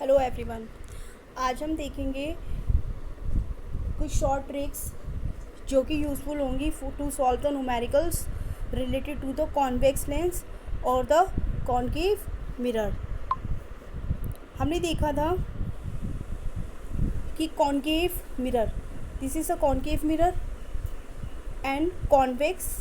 Hello everyone. आज हम देखेंगे कुछ शॉर्ट ट्रिक्स जो कि यूज़फुल होंगी to solve the numericals related to the convex lens और द कॉन्केव मिरर। हमने देखा था कि concave mirror, this is a concave mirror and convex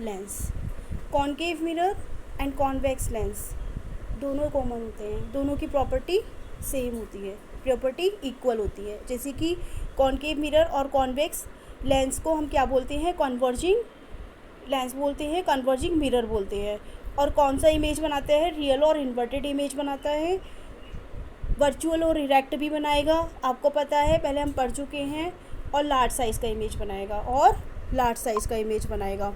lens. Concave mirror and convex lens दोनों कॉमन होते हैं, दोनों की प्रॉपर्टी सेम होती है, प्रॉपर्टी इक्वल होती है। जैसे कि कॉन्केव मिरर और कॉन्वेक्स लेंस को हम क्या बोलते हैं, कन्वर्जिंग लेंस बोलते हैं, कन्वर्जिंग मिरर बोलते हैं। और कौन सा इमेज बनाता है, रियल और इन्वर्टेड इमेज बनाता है, वर्चुअल और इरेक्ट भी बनाएगा, आपको पता है, पहले हम पढ़ चुके हैं। और लार्ज साइज़ का इमेज बनाएगा और लार्ज साइज़ का इमेज बनाएगा।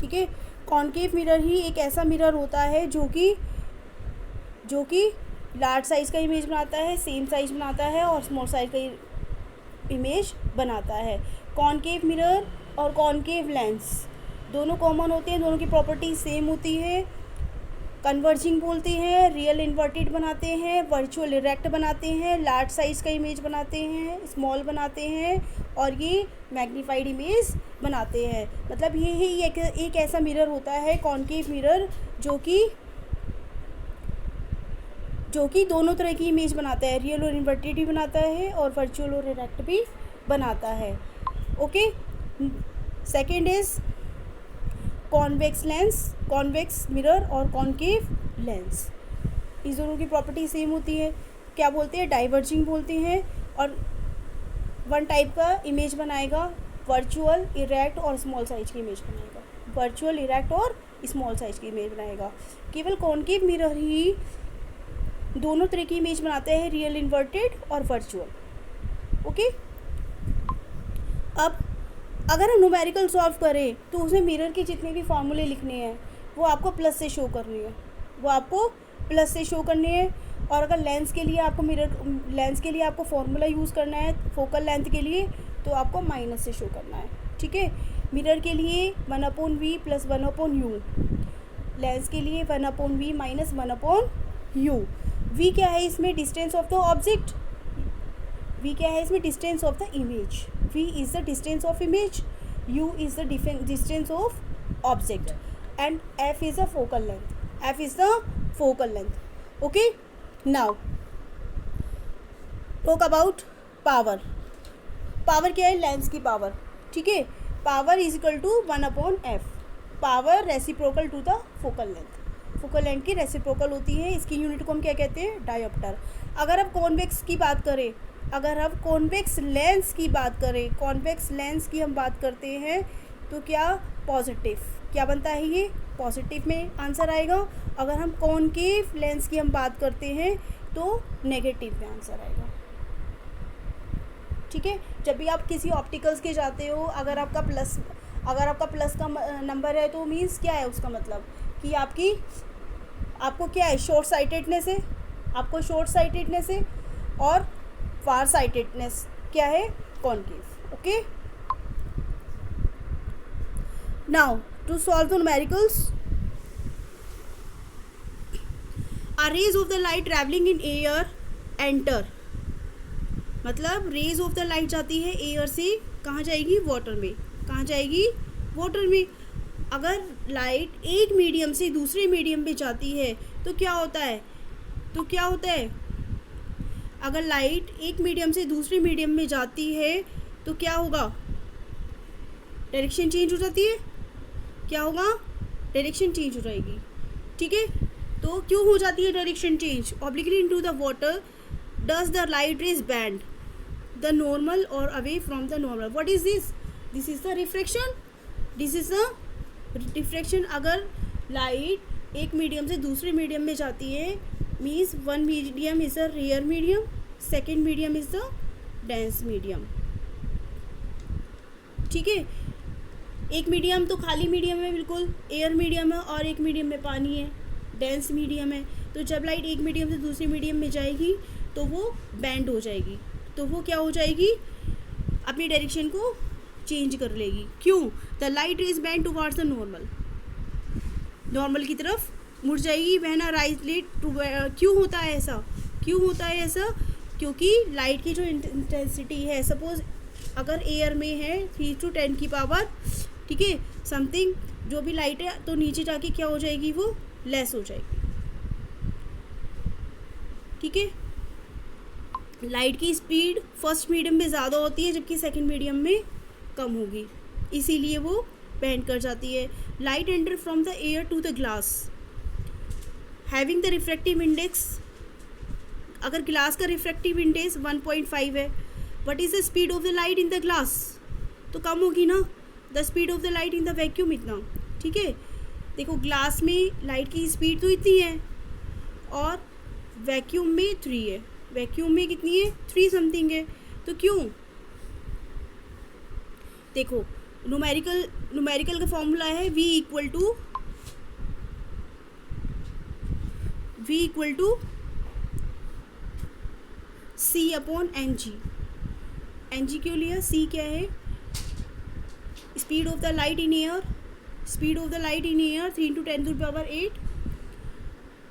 ठीक है, कॉन्केव मिरर ही एक ऐसा मिरर होता है जो कि लार्ज साइज़ का इमेज बनाता है, सेम साइज़ बनाता है और स्मॉल साइज़ का इमेज बनाता है। कॉन्केव मिरर और कॉन्केव लेंस दोनों कॉमन होते हैं, दोनों की प्रॉपर्टी सेम होती है। कन्वर्जिंग बोलते हैं, रियल इन्वर्टेड बनाते हैं, वर्चुअल इरेक्ट बनाते हैं, लार्ज साइज़ का इमेज बनाते हैं, स्मॉल बनाते हैं और ये मैग्नीफाइड इमेज बनाते हैं। मतलब ये ही एक ऐसा मिरर होता है कॉन्केव मिरर जो कि दोनों तरह की इमेज बनाता है, रियल और इन्वर्टेड भी बनाता है और वर्चुअल और इरेक्ट भी बनाता है। Okay, second is convex lens, convex mirror और कॉन्केव लेंस, इस दोनों की प्रॉपर्टी सेम होती है। क्या बोलते हैं, डाइवर्जिंग बोलते हैं। और वन टाइप का इमेज बनाएगा, वर्चुअल इरेक्ट और स्मॉल साइज की इमेज बनाएगा, वर्चुअल इरेक्ट और स्मॉल साइज की इमेज बनाएगा। केवल कॉन्केव मिरर ही दोनों तरह की इमेज बनाते हैं, रियल इन्वर्टेड और वर्चुअल। ओके, अब अगर हम न्यूमेरिकल सॉल्व करें तो उसमें मिरर के जितने भी फार्मूले लिखने हैं वो आपको प्लस से शो करने हैं, और अगर लेंस के लिए आपको फार्मूला यूज़ करना है फोकल लेंथ के लिए तो आपको माइनस से शो करना है। ठीक है, मिरर के लिए 1/v + 1/u, लेंस के लिए 1/v - 1/u। v क्या है इसमें, distance of the object, v क्या है इसमें, distance of the image. v is the distance of image, u is the distance of object and f is the focal length. Okay, now talk about power. Power क्या है, lens की power. ठीक है, power is equal to 1/f, power reciprocal to the focal length, focal length की reciprocal होती है। इसकी unit को हम क्या कहते हैं, डायोप्टर। अगर आप कॉन्वेक्स की बात करें, अगर हम कॉन्वेक्स लेंस की बात करें, कॉन्वेक्स लेंस की हम बात करते हैं तो क्या, पॉजिटिव, क्या बनता है ये, पॉजिटिव में आंसर आएगा। अगर हम कॉन्केव लेंस की हम बात करते हैं तो नेगेटिव में आंसर आएगा। ठीक है, जब भी आप किसी ऑप्टिकल्स के जाते हो, अगर आपका प्लस का नंबर है तो मीन्स क्या है, उसका मतलब कि आपको क्या है, शॉर्ट साइटेडनेस है, आपको शॉर्ट साइटेडनेस है और फार साइटेडनेस क्या है, concave. Okay, now to solve the numericals, rays of the light travelling in air enter, मतलब रेज ऑफ द लाइट जाती है एयर से, कहाँ जाएगी, वाटर में, कहाँ जाएगी, वाटर में। अगर लाइट एक मीडियम से दूसरे मीडियम में जाती है तो क्या होता है, अगर लाइट एक मीडियम से दूसरे मीडियम में जाती है तो क्या होगा, डायरेक्शन चेंज हो जाती है, क्या होगा, डायरेक्शन चेंज हो जाएगी। ठीक है, तो क्यों हो जाती है direction change, obliquely into the water does the light rays bend the normal और away from the normal. What is this is the refraction. अगर लाइट एक मीडियम से दूसरे मीडियम में जाती है, means one medium is a rare medium, second medium is the dense medium. ठीक है, एक मीडियम तो खाली मीडियम है, बिल्कुल एयर मीडियम है, और एक मीडियम में पानी है, डेंस मीडियम है। तो जब लाइट एक मीडियम से दूसरे मीडियम में जाएगी तो वो बैंड हो जाएगी, तो वो क्या हो जाएगी, अपनी डायरेक्शन को चेंज कर लेगी। क्यों, the light is bend towards the normal की तरफ मुड़ जाएगी when a rays light to, क्यों होता है ऐसा, क्यों होता है ऐसा, क्योंकि लाइट की जो इंटेंसिटी है, सपोज अगर एयर में है 3 to 10 की पावर, ठीक है, समथिंग जो भी लाइट है, तो नीचे जाके क्या हो जाएगी, वो लेस हो जाएगी, ठीक है। लाइट की स्पीड फर्स्ट मीडियम में ज़्यादा होती है जबकि सेकंड मीडियम में कम होगी, इसीलिए वो बेंड कर जाती है। Light enter from the air to the glass having the refractive index, अगर ग्लास का रिफ्रैक्टिव इंडेक्स 1.5 है, what is the speed of the light in the glass, तो कम होगी ना, the speed of the light in the vacuum इतना, ठीक है। देखो ग्लास में लाइट की स्पीड तो इतनी है और वैक्यूम में 3 है, वैक्यूम में कितनी है, 3 समथिंग है, तो क्यों, देखो न्यूमेरिकल का फॉर्मूला है V equal to C upon NG, NG क्यों लिया, C क्या है, speed of the light in air, speed of the light in air 3 to 10 to the power 8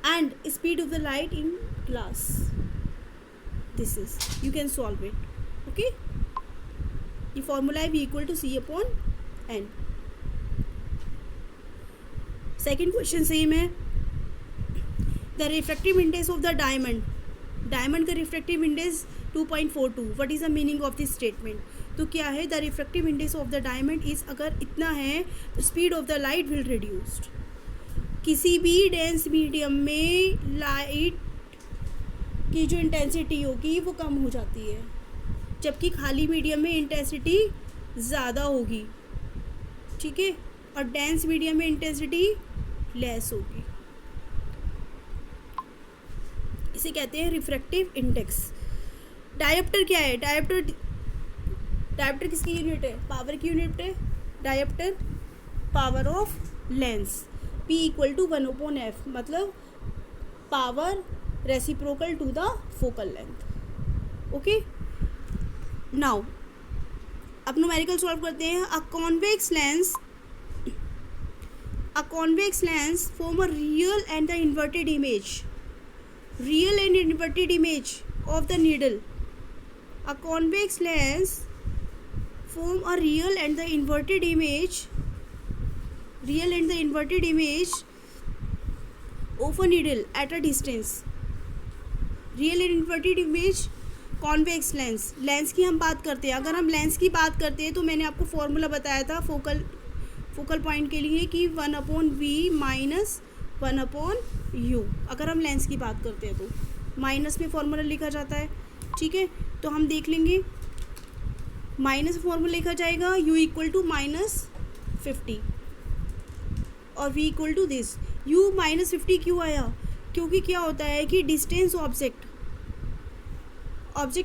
and speed of the light in glass, this is, you can solve it, okay। ये formula है V equal to C upon N। Second question same है, the refractive index of the diamond, diamond का refractive index 2.42, what is the meaning of this statement, तो क्या है, the refractive index of the diamond is, अगर इतना है तो speed of the light will reduced, किसी भी डेंस मीडियम में लाइट की जो इंटेंसिटी होगी वो कम हो जाती है, जबकि खाली मीडियम में इंटेंसिटी ज़्यादा होगी, ठीक है, और डेंस मीडियम में इंटेंसिटी लेस होगी, इसे कहते हैं रिफ्रैक्टिव इंडेक्स। डायोप्टर क्या है, डायोप्टर किसकी यूनिट है, पावर की यूनिट है, dioptre power of lens, P equal to 1/f, मतलब power reciprocal to the focal length, okay. Now अब न्यूमेरिकल सॉल्व करते हैं। A convex lens form a real and the inverted image, real and inverted image of the needle. A convex lens form a real and the inverted image of a needle at a distance. Real and inverted image convex lens, lens की हम बात करते हैं, अगर हम lens की बात करते हैं तो मैंने आपको फॉर्मूला बताया था फोकल पॉइंट के लिए कि 1/v माइनस 1/u, अगर हम लेंस की बात करते हैं तो माइनस में फॉर्मूला लिखा जाता है, ठीक है। तो हम देख लेंगे, माइनस फॉर्मूला लिखा जाएगा u इक्वल टू -50 और v equal to this, u -50 क्यों आया, क्योंकि क्या होता है कि distance object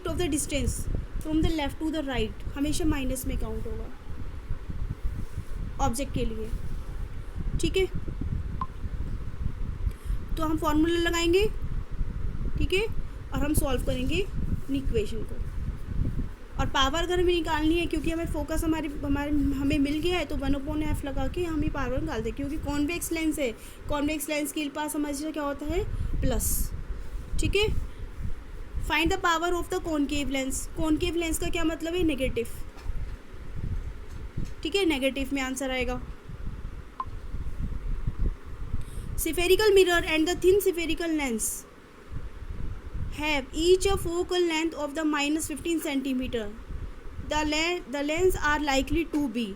of the distance from the left to the right हमेशा माइनस में काउंट होगा ऑब्जेक्ट के लिए, ठीक है। तो हम फॉर्मूला लगाएंगे, ठीक है, और हम सॉल्व करेंगे इक्वेशन को, और पावर अगर हमें निकालनी है क्योंकि हमें फोकस हमें मिल गया है तो 1/f लगा के हम ये पावर निकाल दें, क्योंकि कॉन्वेक्स लेंस है, कॉन्वेक्स लेंस के पास हमारे क्या होता है प्लस, ठीक है। Find the power of the concave lens, concave lens का क्या मतलब है, नेगेटिव, ठीक है, नेगेटिव में आंसर आएगा। Spherical mirror and the thin spherical lens have each a focal length of the -15 centimeter. The lens are likely to be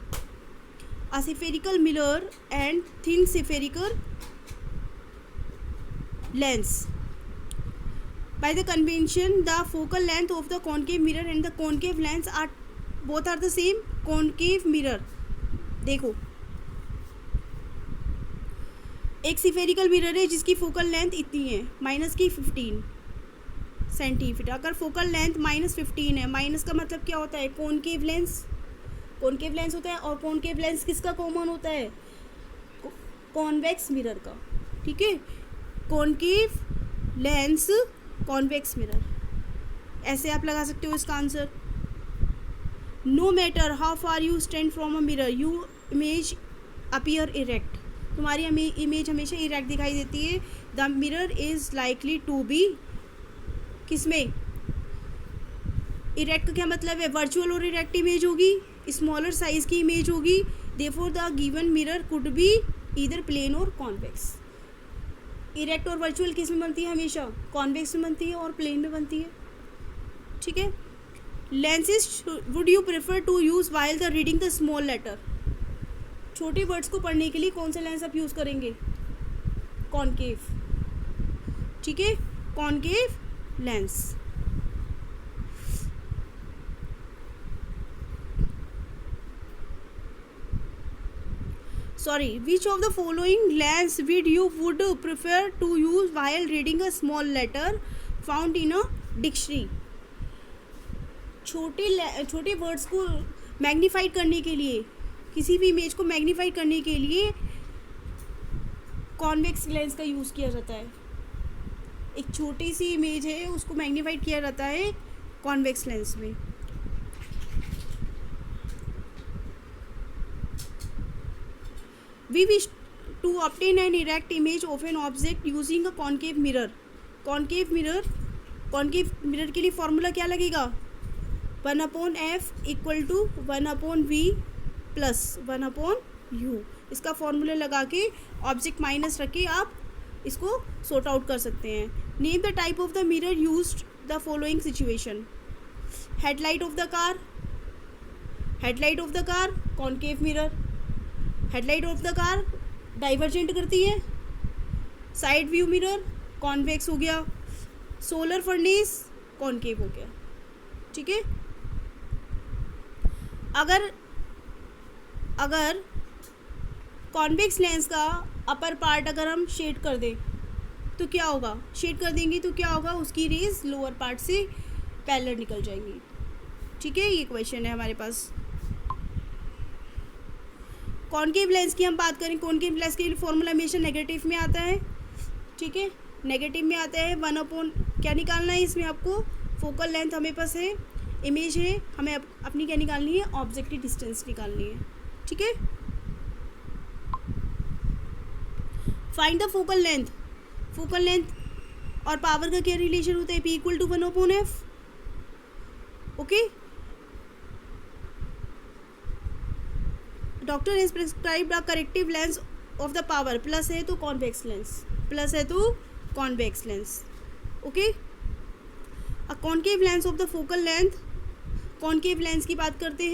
a spherical mirror and thin spherical lens. By the convention, the focal length of the concave mirror and the concave lens are both the same. Concave mirror, देखो एक spherical mirror है जिसकी focal length इतनी है -15 centimetre, अगर focal length -15 है, minus का मतलब क्या होता है, कॉनकेव लेंस होता है, और कॉनकेव लेंस किसका कॉमन होता है, कॉन्वेक्स मिरर का, ठीक है, कॉनकेव लेंस कॉन्वेक्स मिरर, ऐसे आप लगा सकते हो इसका answer. No matter how far you stand from a mirror, you image appear erect, तुम्हारी इमेज हमेशा इरेक्ट दिखाई देती है। The mirror is likely to be, किसमें, इरेक्ट का क्या मतलब है, वर्चुअल और इरेक्ट इमेज होगी, स्मॉलर साइज की इमेज होगी। Therefore the given mirror could be either plane or convex. Erect और वर्चुअल किस में बनती है, हमेशा कॉन्वेक्स में बनती है और प्लेन में बनती है। ठीक है। Lenses would you prefer to use while the reading the small letter. छोटे वर्ड्स को पढ़ने के लिए कौन सा लेंस आप यूज़ करेंगे, कॉनकेव। ठीक है, concave lens. Sorry, which of the following lens would prefer to use while reading a small letter found in a dictionary? छोटे वर्ड्स को मैग्नीफाइड करने के लिए, किसी भी इमेज को मैग्नीफाइड करने के लिए कॉन्वेक्स लेंस का यूज़ किया जाता है। एक छोटी सी इमेज है उसको मैग्नीफाइड किया जाता है कॉन्वेक्स लेंस में। We wish to obtain an erect image of an object using a concave mirror. Concave mirror के लिए फॉर्मूला क्या लगेगा, 1/f = 1/v प्लस 1/u। इसका फॉर्मूला लगा के ऑब्जेक्ट माइनस रख के आप इसको सॉर्ट आउट कर सकते हैं। Name the type of the mirror used the following situation. Headlight of the car concave mirror. Headlight of the car divergent करती है। साइड व्यू मिरर कॉन्वेक्स हो गया। सोलर फर्नेस कॉन्केव हो गया। ठीक है। अगर कॉन्वेक्स लेंस का अपर पार्ट अगर हम शेड कर दें तो क्या होगा, शेड कर देंगे तो क्या होगा, उसकी रेज लोअर पार्ट से पैरेलल निकल जाएंगी। ठीक है, ये क्वेश्चन है हमारे पास। कॉनकेव लेंस की हम बात करें, कॉनकेव लेंस के लिए फॉर्मूला हमेशा नेगेटिव में आता है। ठीक है, नेगेटिव में आता है। 1/, क्या निकालना है इसमें आपको, फोकल लेंथ हमें पास है, इमेज है, हमें अपनी क्या निकालनी है, ऑब्जेक्ट की डिस्टेंस निकालनी है। ठीक है। फाइंड द फोकल लेंथ और पावर का क्या रिलेशन होता है, P = 1/f। Okay. Doctor has prescribed a corrective lens of the power, plus है तो convex lens. Okay. A concave lens of the focal length, concave lens की बात करते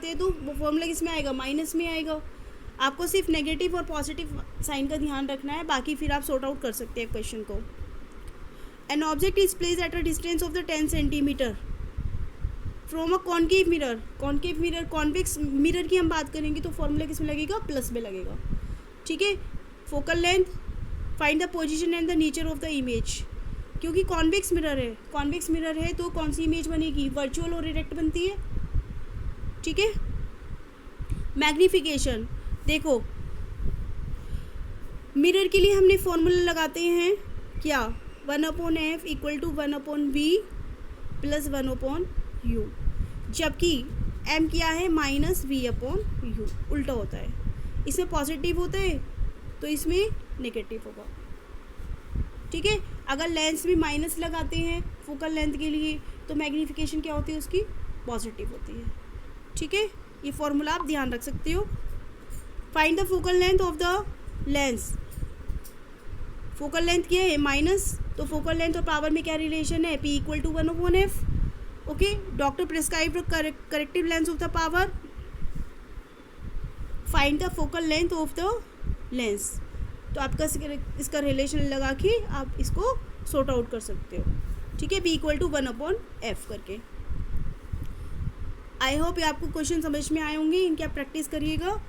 हैं तो फॉर्मूला किस में आएगा, माइनस में आएगा। आपको सिर्फ नेगेटिव और पॉजिटिव साइन का ध्यान रखना है, बाकी फिर आप सॉर्ट आउट कर सकते हैं क्वेश्चन को। An object is placed at a distance of the 10 centimetre from a concave mirror. Convex mirror की हम बात करेंगे तो फॉर्मूला किस में लगेगा, प्लस में लगेगा। ठीक है। Focal length, find the position and the nature of the image. क्योंकि कॉन्वेक्स मिरर है तो कौन सी इमेज बनेगी, वर्चुअल और इरेक्ट बनती है। ठीक है। मैग्नीफिकेशन, देखो मिरर के लिए हमने फॉर्मूला लगाते हैं क्या, 1/f = 1/v प्लस 1/u, जबकि m क्या है, -v/u, उल्टा होता है। इसमें पॉजिटिव होता है तो इसमें नेगेटिव होगा। ठीक है। अगर लेंस में माइनस लगाते हैं फोकल लेंथ के लिए तो मैग्नीफिकेशन क्या होती है, उसकी पॉजिटिव होती है। ठीक है, ये फॉर्मूला आप ध्यान रख सकते हो। Find the focal length of the lens. Focal length क्या है, माइनस, तो फोकल लेंथ और पावर में क्या रिलेशन है, P = 1/f। Okay. Doctor prescribe corrective lens of the power. Find the focal length of the lens. तो आपका इसका रिलेशन लगा के आप इसको सॉर्ट आउट कर सकते हो। ठीक है, P = 1/f करके। आई होप ये आपको क्वेश्चन समझ में आए होंगे, इनकी आप प्रैक्टिस करिएगा।